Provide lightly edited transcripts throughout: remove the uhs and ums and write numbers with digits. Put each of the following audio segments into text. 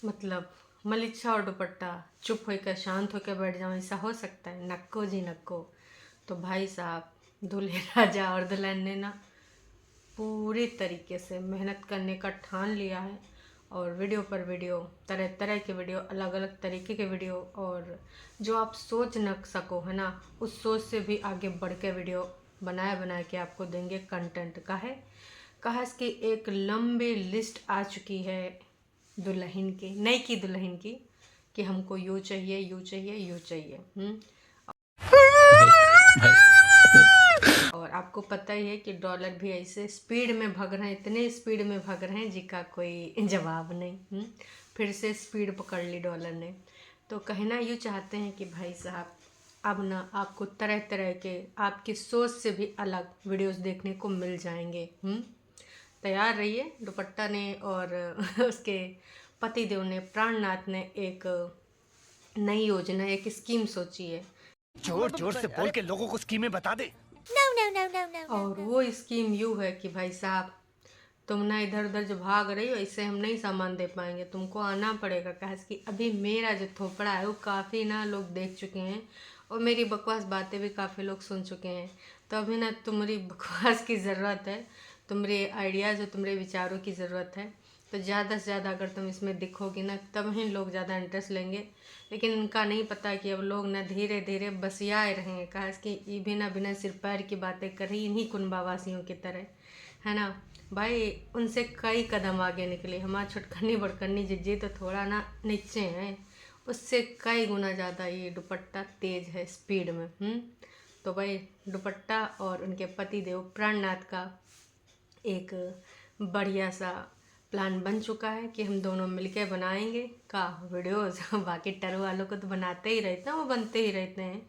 मतलब मलिच्छा और दुपट्टा चुप होकर शांत होकर बैठ जाओ, ऐसा हो सकता है? नक्को जी नक्को। तो भाई साहब दूल्हे राजा और दुल्हन ने ना पूरी तरीके से मेहनत करने का ठान लिया है, और वीडियो पर वीडियो, तरह तरह के वीडियो, अलग अलग तरीके के वीडियो, और जो आप सोच न सको है ना, उस सोच से भी आगे बढ़ के वीडियो बना के आपको देंगे। कंटेंट का है कहा इसकी एक लंबी लिस्ट आ चुकी है दुल्हन की, नई की दुल्हन की, कि हमको यूँ चाहिए, यूँ चाहिए, यूँ चाहिए। भाई भाई और आपको पता ही है कि डॉलर भी ऐसे स्पीड में भाग रहे हैं, इतने स्पीड में भाग रहे हैं जिसका कोई जवाब नहीं। फिर से स्पीड पकड़ ली डॉलर ने। तो कहना यूँ चाहते हैं कि भाई साहब अब ना आपको तरह तरह के, आपकी सोच से भी अलग वीडियोस देखने को मिल जाएंगे। तैयार रहिए। दुपट्टा ने और उसके पतिदेव ने, प्राणनाथ ने एक नई योजना, एक स्कीम सोची है। जोर जोर से बोल के लोगों को स्कीमें बता दे। और वो स्कीम यूँ है कि भाई साहब तुम ना इधर उधर जो भाग रही हो, इससे हम नहीं सामान दे पाएंगे, तुमको आना पड़ेगा। कहा कि अभी मेरा जो थोपड़ा है वो काफ़ी ना लोग देख चुके हैं, और मेरी बकवास बातें भी काफ़ी लोग सुन चुके हैं। तो अभी ना तुम्हारी बकवास की ज़रूरत है, तुम्हारे आइडियाज़ और तुम्हारे विचारों की ज़रूरत है। तो ज़्यादा से ज़्यादा अगर तुम इसमें दिखोगी ना, तब ही लोग ज़्यादा इंटरेस्ट लेंगे। लेकिन इनका नहीं पता कि अब लोग ना धीरे धीरे बसियाए रहेंगे। कहा कि ये भी ना बिना सिर पैर की बातें करी, इन्हीं कुनबावासियों की तरह, है ना भाई। उनसे कई कदम आगे निकले। हमारा छुटकनी बड़कनी जिज्जी तो थोड़ा ना नीचे हैं, उससे कई गुना ज़्यादा ये दुपट्टा तेज है स्पीड में। तो भाई दुपट्टा और उनके पति देव प्राणनाथ का एक बढ़िया सा प्लान बन चुका है कि हम दोनों मिलके बनाएंगे का वीडियोस। बाकी टर वालों को तो बनाते ही रहते हैं, वो बनते ही रहते हैं,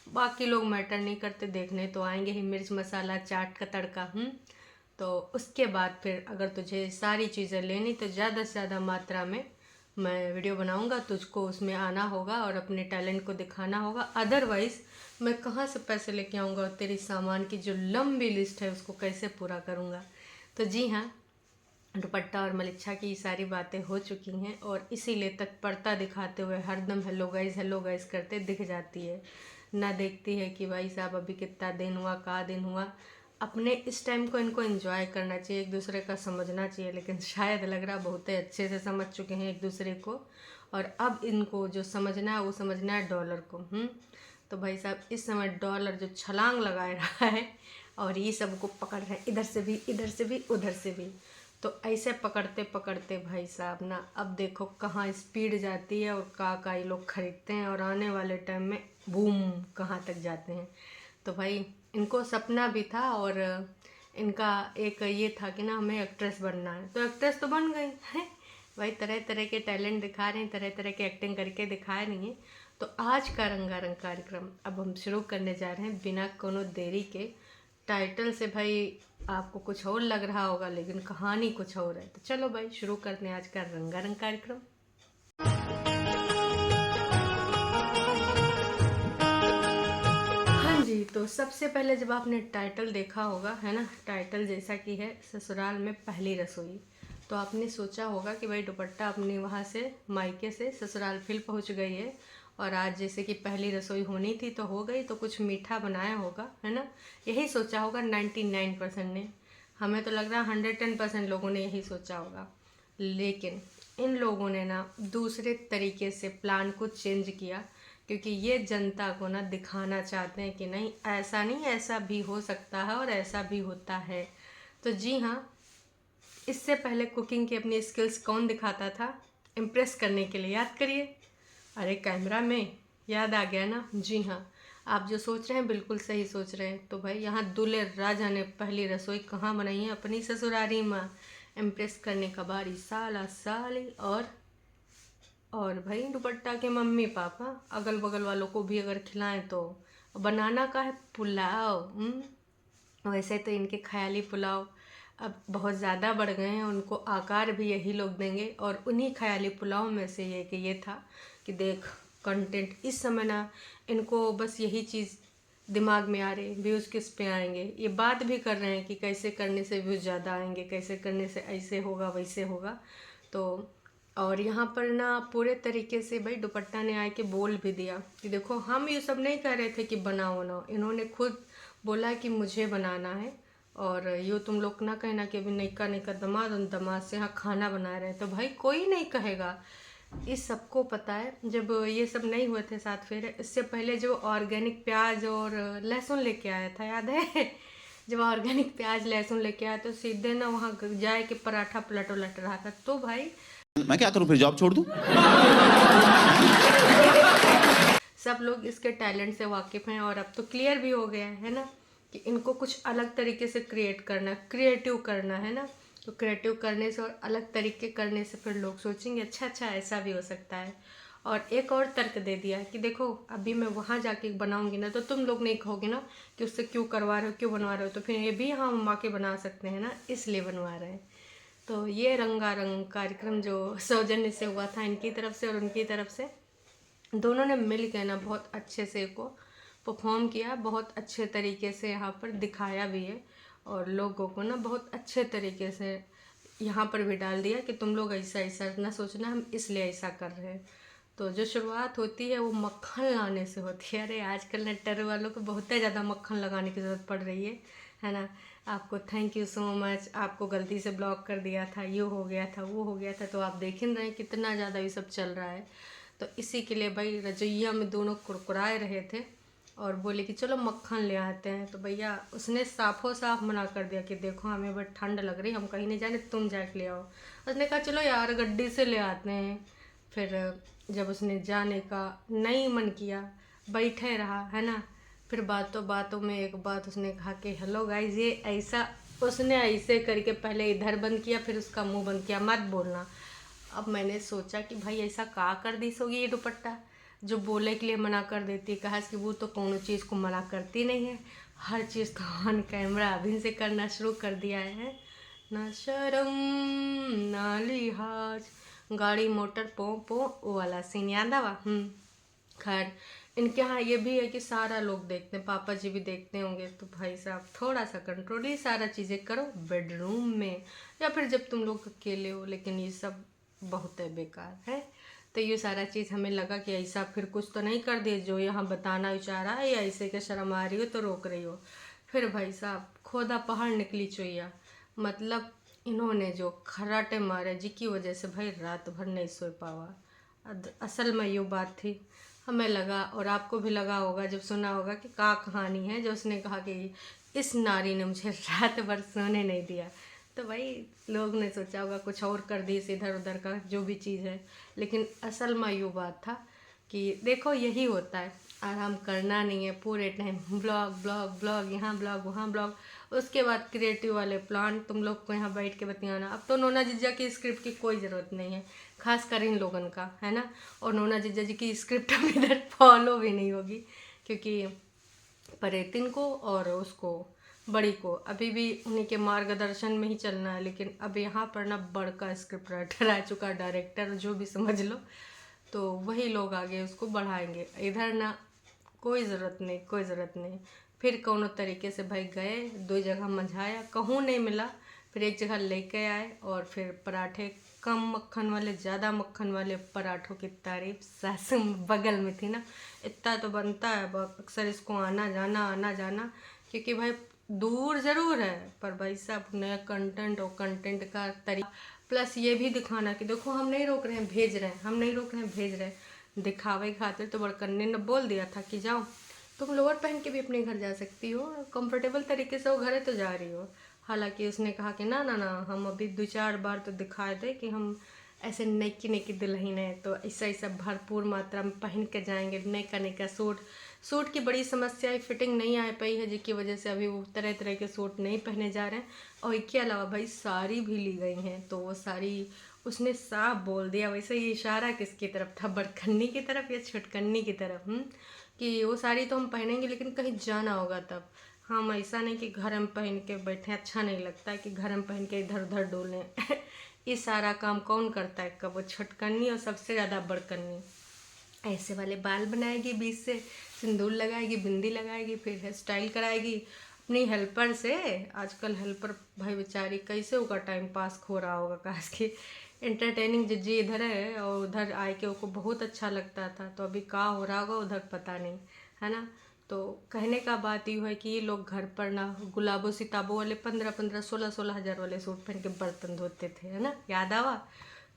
बाकी लोग मैटर नहीं करते, देखने तो आएंगे ही मिर्च मसाला चाट का तड़का। तो उसके बाद फिर अगर तुझे सारी चीज़ें लेनी तो ज़्यादा से ज़्यादा मात्रा में मैं वीडियो बनाऊंगा, तुझको उसमें आना होगा और अपने टैलेंट को दिखाना होगा। अदरवाइज़ मैं कहाँ से पैसे लेके आऊँगा, और तेरी सामान की जो लंबी लिस्ट है उसको कैसे पूरा करूँगा। तो जी हाँ, दुपट्टा और मलिच्छा की सारी बातें हो चुकी हैं, और इसीलिए तत्परता दिखाते हुए हरदम हेलो गाइस करते दिख जाती है। ना देखती है कि भाई साहब अभी कितना दिन हुआ, का दिन हुआ। अपने इस टाइम को इनको एंजॉय करना चाहिए, एक दूसरे का समझना चाहिए, लेकिन शायद लग रहा बहुत ही अच्छे से समझ चुके हैं एक दूसरे को। और अब इनको जो समझना है वो समझना है डॉलर को। तो भाई साहब इस समय डॉलर जो छलांग लगा रहा है, और ये सबको पकड़ रहे हैं, इधर से भी, इधर से भी, उधर से भी। तो ऐसे पकड़ते पकड़ते भाई साहब ना अब देखो कहाँ स्पीड जाती है, और का ये लोग खरीदते हैं, और आने वाले टाइम में बूम कहाँ तक जाते हैं। तो भाई इनको सपना भी था, और इनका एक ये था कि ना हमें एक्ट्रेस बनना है, तो एक्ट्रेस तो बन गई है भाई। तरह तरह के टैलेंट दिखा रहे हैं, तरह तरह के एक्टिंग करके दिखा रही हैं। तो आज का रंगारंग कार्यक्रम अब हम शुरू करने जा रहे हैं बिना कोनो देरी के। टाइटल से भाई आपको कुछ और लग रहा होगा, लेकिन कहानी कुछ और है। तो चलो भाई शुरू करते हैं आज का रंगारंग कार्यक्रम। हाँ जी, तो सबसे पहले जब आपने टाइटल देखा होगा, है ना, टाइटल जैसा कि है ससुराल में पहली रसोई, तो आपने सोचा होगा कि भाई दुपट्टा अपने वहाँ से मायके से ससुराल फिर पहुँच गई है, और आज जैसे कि पहली रसोई होनी थी तो हो गई, तो कुछ मीठा बनाया होगा, है ना। यही सोचा होगा 99% ने। हमें तो लग रहा है 110% लोगों ने यही सोचा होगा। लेकिन इन लोगों ने ना दूसरे तरीके से प्लान को चेंज किया, क्योंकि ये जनता को ना दिखाना चाहते हैं कि नहीं, ऐसा नहीं, ऐसा भी हो सकता है और ऐसा भी होता है। तो जी हाँ, इससे पहले कुकिंग की अपनी स्किल्स कौन दिखाता था इम्प्रेस करने के लिए? याद करिए। अरे कैमरा में याद आ गया ना? जी हाँ, आप जो सोच रहे हैं बिल्कुल सही सोच रहे हैं। तो भाई यहाँ दूल्हे राजा ने पहली रसोई कहाँ बनाई है? अपनी ससुरारी माँ। इम्प्रेस करने का बारी साला साली और भाई दुपट्टा के मम्मी पापा, अगल बगल वालों को भी अगर खिलाएं तो। बनाना का है पुलाव। वैसे तो इनके ख्याली पुलाव अब बहुत ज़्यादा बढ़ गए हैं, उनको आकार भी यही लोग देंगे। और उन्हीं ख्याली पुलाव में से ये था कि देख कंटेंट इस समय ना इनको बस यही चीज़ दिमाग में आ रही, व्यूज़ किस पे आएंगे। ये बात भी कर रहे हैं कि कैसे करने से व्यूज़ ज़्यादा आएंगे, कैसे करने से ऐसे होगा वैसे होगा। तो और यहाँ पर ना पूरे तरीके से भाई दुपट्टा ने आके बोल भी दिया कि देखो हम ये सब नहीं कह रहे थे कि बनाओ ना, इन्होंने खुद बोला कि मुझे बनाना है, और यो तुम लोग ना कहना कि अभी नयका नयका दामाद और दामाद से यहाँ खाना बना रहे हैं। तो भाई कोई नहीं कहेगा, इस सबको पता है। जब ये सब नहीं हुए थे साथ फेरे, इससे पहले जो ऑर्गेनिक प्याज और लहसुन लेके आया था, याद है? जब ऑर्गेनिक प्याज लहसुन लेके आया तो सीधे ना वहाँ जाए के पराठा पलट उलट रहा था। तो भाई मैं क्या करूं, फिर जॉब छोड़ दूं? सब लोग इसके टैलेंट से वाकिफ़ हैं, और अब तो क्लियर भी हो गया है ना कि इनको कुछ अलग तरीके से क्रिएट करना, क्रिएटिव करना है ना। तो क्रिएटिव करने से और अलग तरीके करने से फिर लोग सोचेंगे अच्छा अच्छा ऐसा भी हो सकता है। और एक और तर्क दे दिया कि देखो अभी मैं वहाँ जाके बनाऊंगी ना तो तुम लोग नहीं कहोगे ना कि उससे क्यों करवा रहे हो, क्यों बनवा रहे हो, तो फिर ये भी हम आके बना सकते हैं ना, इसलिए बनवा रहे हैं। तो ये रंगारंग कार्यक्रम जो सौजन्य से हुआ था इनकी तरफ से और उनकी तरफ से, दोनों ने मिल के ना बहुत अच्छे से को परफॉर्म किया, बहुत अच्छे तरीके से यहाँ पर दिखाया भी है, और लोगों को ना बहुत अच्छे तरीके से यहाँ पर भी डाल दिया कि तुम लोग ऐसा ऐसा ना सोचना, हम इसलिए ऐसा कर रहे हैं। तो जो शुरुआत होती है वो मक्खन लाने से होती है। अरे आजकल ना टर वालों को बहुत ही ज़्यादा मक्खन लगाने की ज़रूरत पड़ रही है ना। आपको थैंक यू सो मच, आपको गलती से ब्लॉक कर दिया था, ये हो गया था, वो हो गया था, तो आप देख ही रहे हैं कितना ज़्यादा ये सब चल रहा है। तो इसी के लिए भाई रजोइया में दोनों कुरकुराए रहे थे और बोले कि चलो मक्खन ले आते हैं। तो भैया उसने साफों साफ मना कर दिया कि देखो हमें बड़ी ठंड लग रही, हम कहीं नहीं जाने, तुम जाके ले आओ। उसने कहा चलो यार गड्डी से ले आते हैं। फिर जब उसने जाने का नहीं मन किया, बैठे रहा है ना, फिर बातों बातों में एक बात उसने कहा कि हेलो गाइज ये ऐसा, उसने ऐसे करके पहले इधर बंद किया फिर उसका मुंह बंद किया, मत बोलना। अब मैंने सोचा कि भाई ऐसा का कर दी सोगी ये दुपट्टा जो बोले के लिए मना कर देती, कहा कि वो तो कौन चीज़ को मना करती नहीं है, हर चीज़ तो ऑन कैमरा अभी से करना शुरू कर दिया है। ना शर्म ना लिहाज, गाड़ी मोटर पो पो वो वाला सीन याद आवा। खैर इनके यहाँ ये भी है कि सारा लोग देखते हैं, पापा जी भी देखते होंगे, तो भाई साहब थोड़ा सा कंट्रोल, ये सारा चीज़ें करो बेडरूम में या फिर जब तुम लोग अकेले हो, लेकिन ये सब बहुत है बेकार है। तो ये सारा चीज़ हमें लगा कि ऐसा फिर कुछ तो नहीं कर दिए जो यहाँ बताना विचार रहा है, या ऐसे के शर्म आ रही हो तो रोक रही हो। फिर भाई साहब खोदा पहाड़ निकली चुईया, मतलब इन्होंने जो खर्राटे मारे जिसकी वजह से भाई रात भर नहीं सो पावा। असल में ये बात थी, हमें लगा और आपको भी लगा होगा जब सुना होगा कि का कहानी है जो उसने कहा कि इस नारी ने मुझे रात भर सोने नहीं दिया। तो भाई लोग ने सोचा होगा कुछ और कर दी इधर उधर का जो भी चीज़ है, लेकिन असल में ये बात था कि देखो यही होता है, आराम करना नहीं है पूरे टाइम, ब्लॉग ब्लॉग ब्लॉग, यहाँ ब्लॉग वहाँ ब्लॉग, उसके बाद क्रिएटिव वाले प्लान तुम लोग को यहाँ बैठ के बताना। अब तो नोना जीजा की स्क्रिप्ट की कोई ज़रूरत नहीं है, खास कर इन लोगन का, है ना। और नोना जीजा जी की स्क्रिप्ट अब इधर फॉलो भी नहीं होगी, क्योंकि परेतिन को और उसको बड़ी को अभी भी उन्हीं के मार्गदर्शन में ही चलना है। लेकिन अब यहाँ पर ना बड़का स्क्रिप्ट राइटर आ चुका, डायरेक्टर जो भी समझ लो, तो वही लोग आगे उसको बढ़ाएंगे। इधर ना कोई ज़रूरत नहीं, कोई ज़रूरत नहीं। फिर कोनो तरीके से भाई गए, 2 जगह मंझाया, कहूँ नहीं मिला, फिर एक जगह लेके आए, और फिर पराठे कम मक्खन वाले ज़्यादा मक्खन वाले पराठों की तारीफ सासू बगल में थी ना, इतना तो बनता है अक्सर इसको आना जाना, क्योंकि भाई दूर ज़रूर है पर भाई साहब नया कंटेंट और कंटेंट का तरीका, प्लस ये भी दिखाना कि देखो हम नहीं रोक रहे हैं, भेज रहे हैं, हम नहीं रोक रहे हैं, भेज रहे हैं। दिखावे खातिर तो बड़कन्ने ने बोल दिया था कि जाओ तुम लोअर पहन के भी अपने घर जा सकती हो, कंफर्टेबल तरीके से वो घर है तो जा रही हो। हालांकि उसने कहा कि ना ना ना, हम अभी 2-4 बार तो दिखा दे कि हम ऐसे नई नई दुल्हन है, तो ऐसा ऐसा भरपूर मात्रा में पहन के जाएंगे, नई का सूट की बड़ी समस्या है, फिटिंग नहीं आ पाई है जिसकी वजह से अभी वो तरह तरह के सूट नहीं पहने जा रहे हैं। और इसके अलावा भाई साड़ी भी ली गई हैं, तो वो साड़ी उसने साफ बोल दिया। वैसे ये इशारा किसकी तरफ था, बड़कन्नी की तरफ या छोटकन्नी की तरफ, कि वो साड़ी तो हम पहनेंगे लेकिन कहीं जाना होगा तब, हम ऐसा नहीं कि घर में पहन के बैठे, अच्छा नहीं लगता है कि घर में पहन के इधर उधर डोलें ये सारा काम कौन करता है, कब वो छोटकन्नी और सबसे ज़्यादा बड़कन्नी ऐसे वाले बाल बनाएगी, बीच से सिंदूर लगाएगी, बिंदी लगाएगी, फिर हेयर स्टाइल कराएगी अपनी हेल्पर से। आजकल हेल्पर भाई बेचारी कैसे होगा टाइम पास खो रहा होगा, काश कि एंटरटेनिंग जिज्जी इधर है और उधर आए के उनको बहुत अच्छा लगता था, तो अभी का हो रहा होगा उधर पता नहीं, है ना। तो कहने का बात ये है कि ये लोग घर पर ना गुलाबों सिताबों वाले 15-15, 16-16 हज़ार वाले सूट पहन के बर्तन धोते थे, है ना, याद आवा।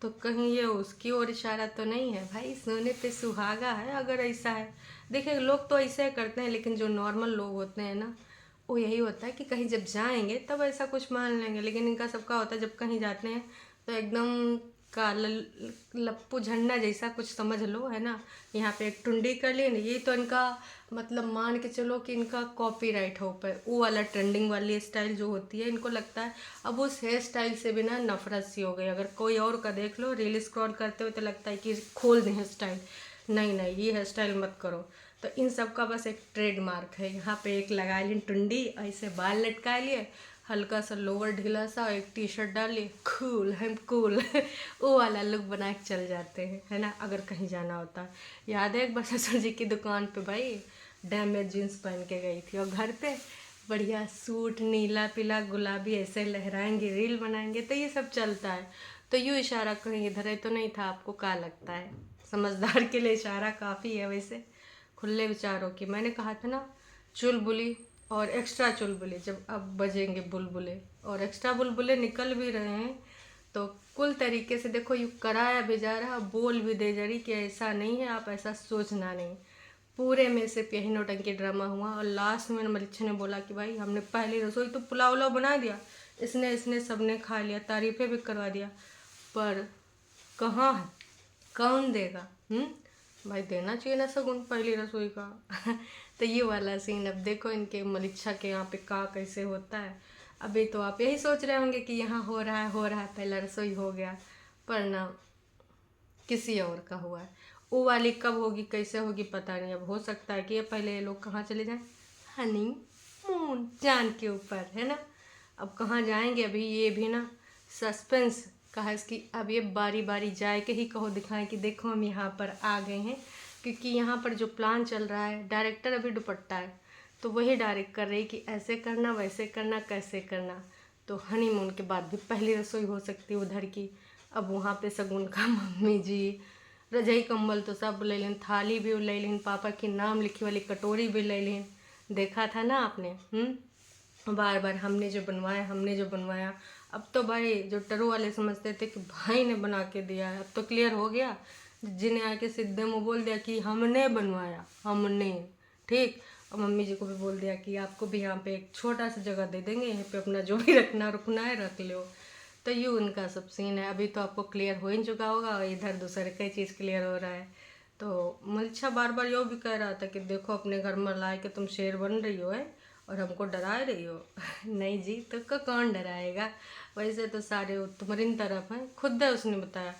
तो कहीं ये उसकी ओर इशारा तो नहीं है भाई, सोने पे सुहागा है अगर ऐसा है। देखिए लोग तो ऐसे करते हैं, लेकिन जो नॉर्मल लोग होते हैं ना, वो यही होता है कि कहीं जब जाएंगे तब ऐसा कुछ मान लेंगे, लेकिन इनका सबका होता है जब कहीं जाते हैं तो एकदम का लप्पू झंडा जैसा कुछ समझ लो, है ना। यहाँ पे एक टुंडी कर ली ना, ये तो इनका मतलब मान के चलो कि इनका कॉपीराइट हो पर वो वाला ट्रेंडिंग वाली स्टाइल जो होती है, इनको लगता है अब उस हेयर स्टाइल से भी ना नफरत सी हो गई। अगर कोई और का देख लो रील स्क्रॉल करते हुए तो लगता है कि खोल दें हेयर स्टाइल, नहीं नहीं ये हेयर स्टाइल मत करो। तो इन सब का बस एक ट्रेडमार्क है। यहाँ पे एक लगा ली टुंडी, ऐसे बाल लटका लिए, हल्का सा लोअर ढीला सा, एक टी शर्ट डाल लिए, कूल हम कूल वो वाला लुक बना के चल जाते हैं, है ना, अगर कहीं जाना होता है। याद है एक बार ससुर जी की दुकान पे भाई डैमेज जीन्स पहन के गई थी, और घर पे बढ़िया सूट नीला पीला गुलाबी ऐसे लहराएंगे, रील बनाएंगे, तो ये सब चलता है। तो यूँ इशारा कहीं इधर है तो नहीं था, आपको क्या लगता है? समझदार के लिए इशारा काफ़ी है वैसे, खुले विचारों की। मैंने कहा था ना चुलबुली और एक्स्ट्रा चुलबुले जब अब बजेंगे बुलबुले, और एक्स्ट्रा बुलबुले निकल भी रहे हैं। तो कुल तरीके से देखो यू कराया भी जा रहा, बोल भी दे जा रही कि ऐसा नहीं है, आप ऐसा सोचना नहीं। पूरे में सिर्फ यही नौटंकी ड्रामा हुआ, और लास्ट में मलिच्छा ने बोला कि भाई हमने पहली रसोई तो पुलाव उलाव बना दिया, इसने सबने खा लिया, तारीफ़ें भी करवा दिया, पर कहाँ है, कौन देगा? भाई देना चाहिए ना सगुन पहली रसोई का तो ये वाला सीन अब देखो इनके मलिच्छा के यहाँ पे का कैसे होता है। अभी तो आप यही सोच रहे होंगे कि यहाँ हो रहा है पहला रसोई हो गया, पर ना किसी और का हुआ है। वो वाली कब होगी कैसे होगी पता नहीं। अब हो सकता है कि ये पहले ये लोग कहाँ चले जाएं, हनीमून जान के ऊपर, है ना। अब कहाँ जाएंगे अभी ये भी ना सस्पेंस का है इसकी। अब ये बारी बारी जाए के ही कहो दिखाएं कि देखो हम यहाँ पर आ गए हैं, क्योंकि यहाँ पर जो प्लान चल रहा है, डायरेक्टर अभी दुपट्टा है तो वही डायरेक्ट कर रही कि ऐसे करना वैसे करना कैसे करना। तो हनीमून के बाद भी पहली रसोई हो सकती है उधर की। अब वहाँ पे सगुन का मम्मी जी रजाई कंबल तो सब ले लें, थाली भी ले लें, पापा के नाम लिखी वाली कटोरी भी ले लें। देखा था ना आपने, बार बार हमने जो बनवाया। अब तो भाई जो टरू वाले समझते थे कि भाई ने बना के दिया है, अब तो क्लियर हो गया, जिन्हें आके सीधे मुँह बोल दिया कि हमने बनवाया, हमने, ठीक। और मम्मी जी को भी बोल दिया कि आपको भी यहाँ पे एक छोटा सा जगह दे देंगे, यहाँ पे अपना जो भी रुकना है रख लो। तो ये उनका सब सीन है। अभी तो आपको क्लियर हो ही चुका होगा, और इधर दूसरे कई चीज़ क्लियर हो रहा है। तो मलिच्छा बार बार यो भी कह रहा था कि देखो अपने घर में लाए के तुम शेर बन रही हो है और हमको डरा रही हो नहीं जी, तो कौन डराएगा? वैसे तो सारे तुम्हारी तरफ हैं, खुद है उसने बताया,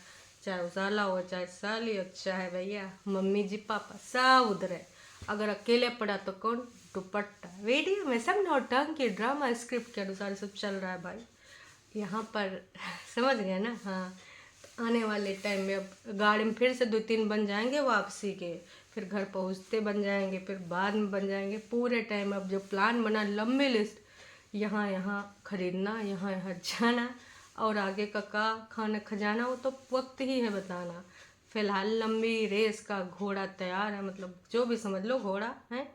चाहे साला हो चाहे साली हो चाहे भैया मम्मी जी पापा सब उधर है। अगर अकेले पड़ा तो कौन, दुपट्टा वीडियो में सब नौटंकी ड्रामा स्क्रिप्ट के अनुसार सब चल रहा है भाई यहाँ पर समझ गए ना। हाँ, तो आने वाले टाइम में अब गाड़ी में फिर से 2-3 बन जाएंगे वापसी के, फिर घर पहुँचते बन जाएंगे, फिर बाद में बन जाएंगे। पूरे टाइम अब जो प्लान बना लंबी लिस्ट, यहाँ खरीदना, यहाँ जाना, और आगे का खाना खजाना वो तो वक्त ही है बताना। फिलहाल लंबी रेस का घोड़ा तैयार है, मतलब जो भी समझ लो घोड़ा है।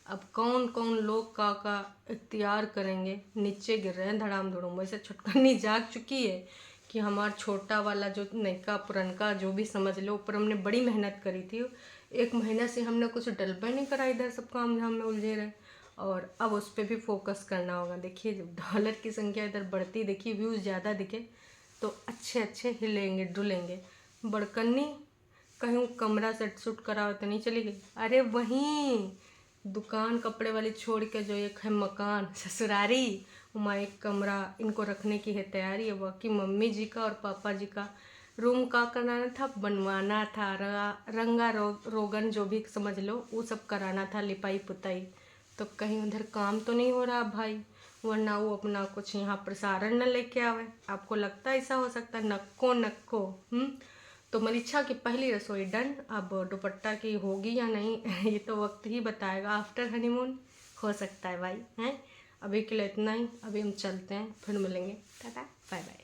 अब कौन कौन लोग का इख्तियार करेंगे, नीचे गिर रहे हैं धड़ाम धुड़ूम। वैसे छुटकनी जाग चुकी है कि हमारा छोटा वाला जो नयका पुरनका जो भी समझ लो, ऊपर हमने बड़ी मेहनत करी थी, 1 महीना से हमने कुछ डलबा नहीं करा, इधर सब काम झाम में उलझे रहे, और अब उस पर भी फोकस करना होगा। देखिए जब डॉलर की संख्या इधर बढ़ती, देखिए व्यूज़ ज़्यादा दिखे तो अच्छे हिलेंगे डुलेंगे। बड़कन्नी कहीं कमरा सेट सूट करा तो नहीं चली गई? अरे वहीं दुकान कपड़े वाली छोड़ के जो एक है मकान ससुरारी, वहाँ एक कमरा इनको रखने की है तैयारी है। बाकी मम्मी जी का और पापा जी का रूम का कराना था, बनवाना था, रोगन जो भी समझ लो वो सब कराना था, लिपाई पुताई। तो कहीं उधर काम तो नहीं हो रहा भाई, वरना वो अपना कुछ यहाँ प्रसारण न लेके आवे। आपको लगता है ऐसा हो सकता है? नक्को तो मलिच्छा की पहली रसोई डन। अब दुपट्टा की होगी या नहीं ये तो वक्त ही बताएगा, आफ्टर हनीमून हो सकता है भाई, हैं। अभी के लिए इतना ही, अभी हम चलते हैं, फिर मिलेंगे, टाटा बाय बाय।